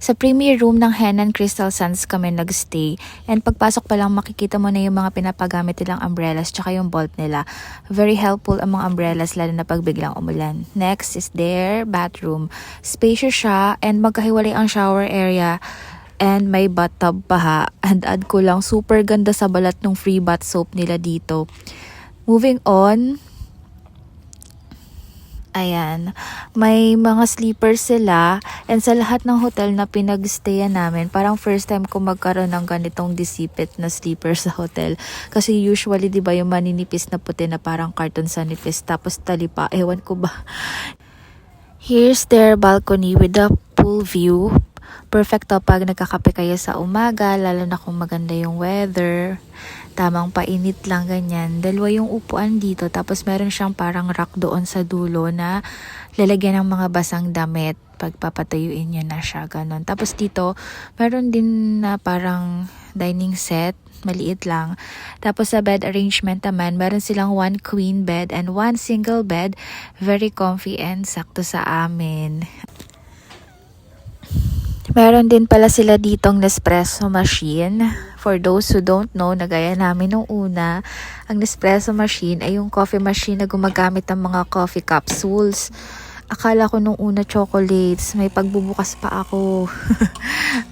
Sa premier room ng Henan Crystal Sands kami nagstay, and pagpasok pa lang makikita mo na yung mga pinapagamit nilang umbrellas tsaka yung bolt nila. Very helpful ang mga umbrellas lalo na pag biglang umulan. Next is their bathroom. Spacious siya and magkahiwalay ang shower area and may bathtub pa ha. And add ko lang, super ganda sa balat ng free bath soap nila dito. Moving on, ayan, may mga sleepers sila, and sa lahat ng hotel na pinagstayan namin, parang first time ko magkaroon ng ganitong disipit na sleeper sa hotel. Kasi usually, di ba, yung maninipis na puti na parang carton sa nipis, tapos talipa, ewan ko ba. Here's their balcony with the pool view. Perfect to pag nagkakape kayo sa umaga, lalo na kung maganda yung weather. Tamang painit lang ganyan. Dalawa yung upuan dito, tapos meron siyang parang rack doon sa dulo na lalagyan ng mga basang damit. Pagpapatayuin nyo na siya, ganun. Tapos dito, meron din na parang dining set, maliit lang. Tapos sa bed arrangement naman, meron silang 1 queen bed and 1 single bed. Very comfy and sakto sa amin. Meron din pala sila ditong Nespresso machine. For those who don't know, nagaya namin nung una, ang Nespresso machine ay yung coffee machine na gumagamit ng mga coffee capsules. Akala ko nung una chocolates, may pagbubukas pa ako.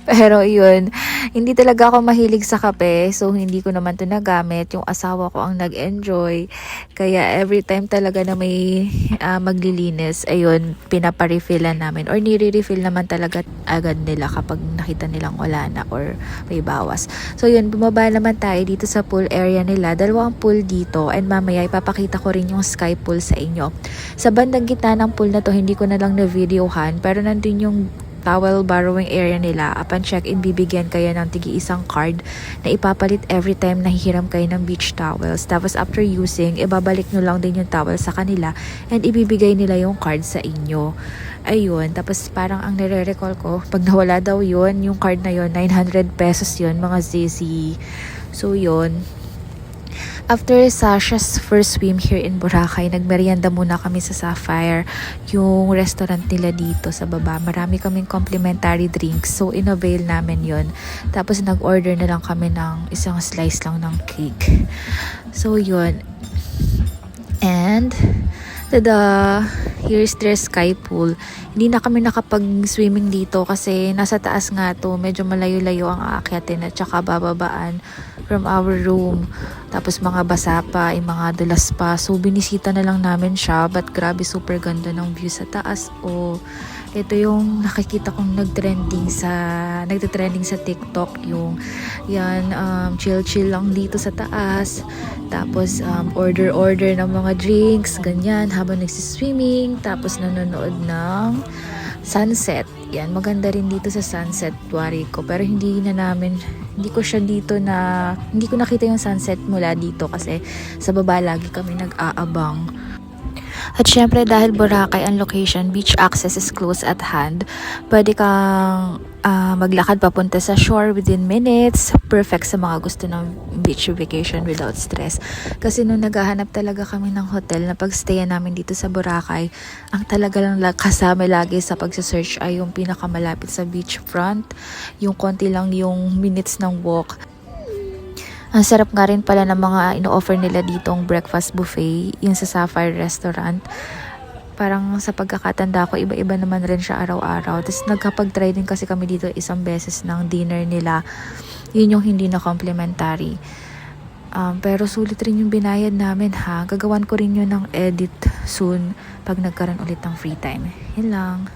Pero yun, hindi talaga ako mahilig sa kape, so hindi ko naman ito nagamit. Yung asawa ko ang nag-enjoy. Kaya every time talaga na may maglilinis, ayun, pinaparefillan namin. Or nire-refill naman talaga agad nila kapag nakita nilang wala na or may bawas. So yun, bumaba naman tayo dito sa pool area nila. Dalawang pool dito, and mamaya ipapakita ko rin yung sky pool sa inyo. Sa bandang gitna ng pool na to, hindi ko na lang na-videohan, pero nandun yung towel borrowing area nila. Upon check-in, bibigyan kayo ng tigi-isang card na ipapalit every time nahihiram kayo ng beach towels. Tapos after using, ibabalik nyo lang din yung towel sa kanila and ibibigay nila yung card sa inyo. Ayun, tapos parang ang nire-recall ko, pag nawala daw yun, yung card na yun, 900 pesos yun, mga ZZ. So yun. After Sasha's first swim here in Boracay, nagmerienda muna kami sa Sapphire, yung restaurant nila dito sa baba. Marami kaming complimentary drinks, so inavail namin yon. Tapos nag-order na lang kami ng isang slice lang ng cake. So yun. And here's their sky pool. Hindi na kami nakapag-swimming dito kasi nasa taas nga to. Medyo malayo-layo ang aakyatin at saka bababaan from our room. Tapos mga basa pa, yung mga dulas pa. So binisita na lang namin siya, but grabe super ganda ng view sa taas. Ito yung nakikita kong nagtrending sa TikTok, yung yan, chill lang dito sa taas. Tapos order ng mga drinks, ganyan, habang nagsiswimming. Tapos nanonood ng sunset. Yan, maganda rin dito sa Sunset Tuarico. Pero hindi ko nakita yung sunset mula dito kasi sa baba lagi kami nag-aabang. At syempre dahil Boracay ang location, beach access is close at hand. Pwede kang maglakad papunta sa shore within minutes. Perfect sa mga gusto ng beach vacation without stress. Kasi nung naghahanap talaga kami ng hotel na pagstayan namin dito sa Boracay, ang talaga lang kasama lagi sa pagsasearch ay yung pinakamalapit sa beachfront. Yung konti lang yung minutes ng walk. Ang sarap nga rin pala ng mga ino-offer nila ditong breakfast buffet, yung sa Sapphire Restaurant. Parang sa pagkakatanda ko, iba-iba naman rin siya araw-araw. Tapos nagkapag-try din kasi kami dito isang beses ng dinner nila. Yun yung hindi na complimentary. Pero sulit rin yung binayad namin ha. Gagawan ko rin yun ng edit soon pag nagkaroon ulit ng free time. Yun lang.